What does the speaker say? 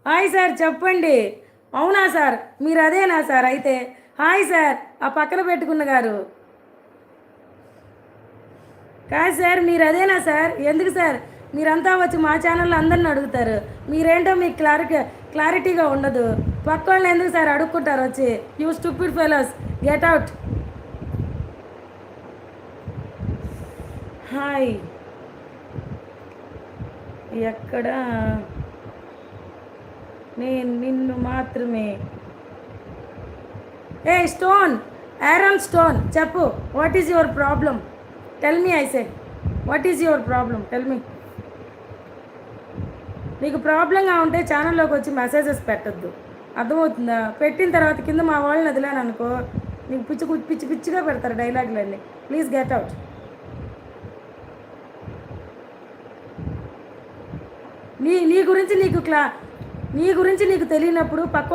Hi sir చెప్పండి. అవునా sir, మీరు అదేనా సార్ అయితే? హాయ్ సార్, ఆ పక్కన పెట్టుకున్న గారు. కాదు సార్, మీరు అదేనా సార్? ఎందుకు సార్ మీరంతా వచ్చి మా ఛానల్లో అందరిని అడుగుతారు? మీరేంటో మీకు క్లారిటీగా ఉండదు. పక్క వాళ్ళని ఎందుకు సార్ అడుక్కుంటారు వచ్చి? You stupid fellows, get out. Hi. ఎక్కడ? నేను నిన్ను మాత్రమే. ఏ స్టోన్, ఐరన్ స్టోన్, చెప్పు. What is your problem? Tell me, I said. What is your problem? Tell me. నీకు ప్రాబ్లంగా ఉంటే ఛానల్లోకి వచ్చి మెసేజెస్ పెట్టద్దు, అర్థమవుతుందా? పెట్టిన తర్వాత కింద మా వాళ్ళని వదిలాను అనుకో, నీకు పిచ్చిగా పెడతారు డైలాగులన్నీ. Please get out. నీ నీ గురించి నీకు తెలియనప్పుడు పక్క